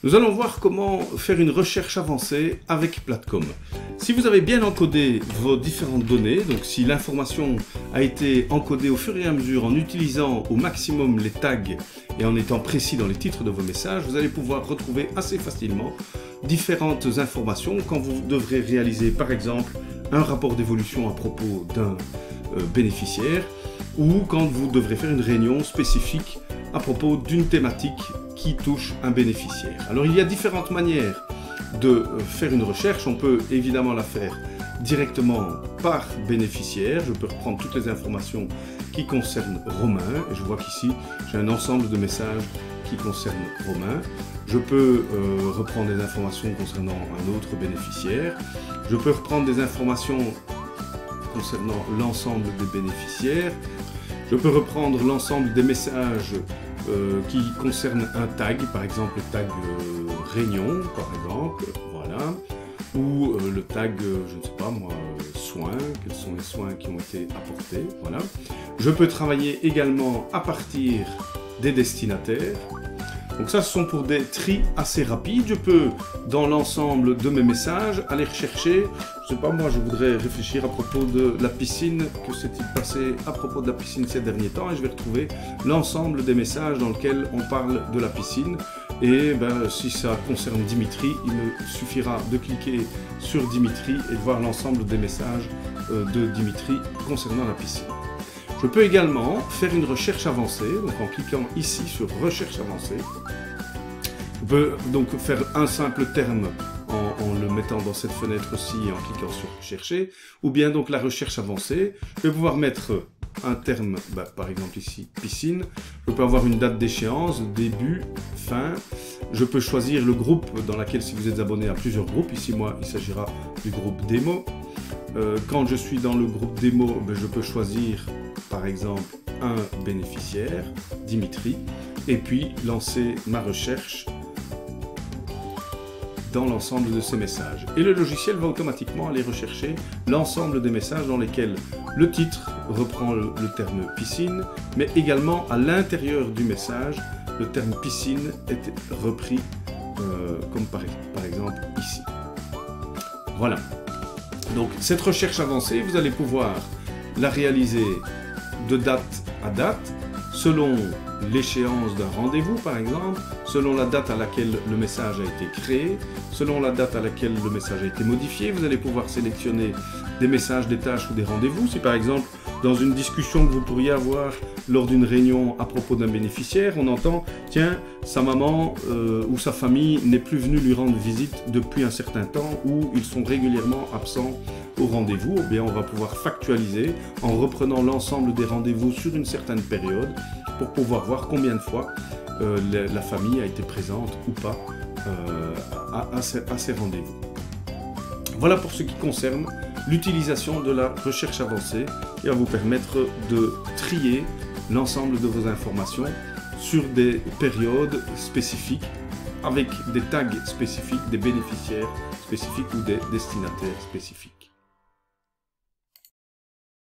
Nous allons voir comment faire une recherche avancée avec Platcom. Si vous avez bien encodé vos différentes données, donc si l'information a été encodée au fur et à mesure en utilisant au maximum les tags et en étant précis dans les titres de vos messages, vous allez pouvoir retrouver assez facilement différentes informations quand vous devrez réaliser par exemple un rapport d'évolution à propos d'un bénéficiaire ou quand vous devrez faire une réunion spécifique à propos d'une thématique qui touche un bénéficiaire. Alors il y a différentes manières de faire une recherche. On peut évidemment la faire directement par bénéficiaire. Je peux reprendre toutes les informations qui concernent Romain. Et je vois qu'ici j'ai un ensemble de messages qui concernent Romain. Je peux reprendre des informations concernant un autre bénéficiaire. Je peux reprendre des informations concernant l'ensemble des bénéficiaires. Je peux reprendre l'ensemble des messages qui concernent un tag, par exemple le tag réunion, par exemple, voilà, ou le tag, je ne sais pas moi, soins, quels sont les soins qui ont été apportés, voilà. Je peux travailler également à partir des destinataires. Donc ça, ce sont pour des tris assez rapides. Je peux, dans l'ensemble de mes messages, aller rechercher, je sais pas, moi je voudrais réfléchir à propos de la piscine, que s'est-il passé à propos de la piscine ces derniers temps, et je vais retrouver l'ensemble des messages dans lesquels on parle de la piscine. Et ben, si ça concerne Dimitri, il me suffira de cliquer sur Dimitri et de voir l'ensemble des messages de Dimitri concernant la piscine. Je peux également faire une recherche avancée, donc en cliquant ici sur recherche avancée. Je peux donc faire un simple terme en le mettant dans cette fenêtre-ci et en cliquant sur chercher, ou bien donc la recherche avancée. Je vais pouvoir mettre un terme, par exemple ici, piscine. Je peux avoir une date d'échéance, début, fin. Je peux choisir le groupe dans lequel, si vous êtes abonné à plusieurs groupes, ici moi il s'agira du groupe démo. Quand je suis dans le groupe démo, je peux choisir par exemple un bénéficiaire, Dimitri, et puis lancer ma recherche dans l'ensemble de ces messages. Et le logiciel va automatiquement aller rechercher l'ensemble des messages dans lesquels le titre reprend le terme piscine, mais également à l'intérieur du message, le terme piscine est repris, comme par exemple ici. Voilà. Donc cette recherche avancée, vous allez pouvoir la réaliser de date à date, selon l'échéance d'un rendez-vous par exemple, selon la date à laquelle le message a été créé, selon la date à laquelle le message a été modifié. Vous allez pouvoir sélectionner des messages, des tâches ou des rendez-vous. Si par exemple, dans une discussion que vous pourriez avoir lors d'une réunion à propos d'un bénéficiaire, on entend « Tiens, sa maman ou sa famille n'est plus venue lui rendre visite depuis un certain temps ou ils sont régulièrement absents au rendez-vous », eh bien on va pouvoir factualiser en reprenant l'ensemble des rendez-vous sur une certaine période pour pouvoir voir combien de fois la famille a été présente ou pas à ces rendez-vous. Voilà pour ce qui concerne l'utilisation de la recherche avancée qui va vous permettre de trier l'ensemble de vos informations sur des périodes spécifiques avec des tags spécifiques, des bénéficiaires spécifiques ou des destinataires spécifiques.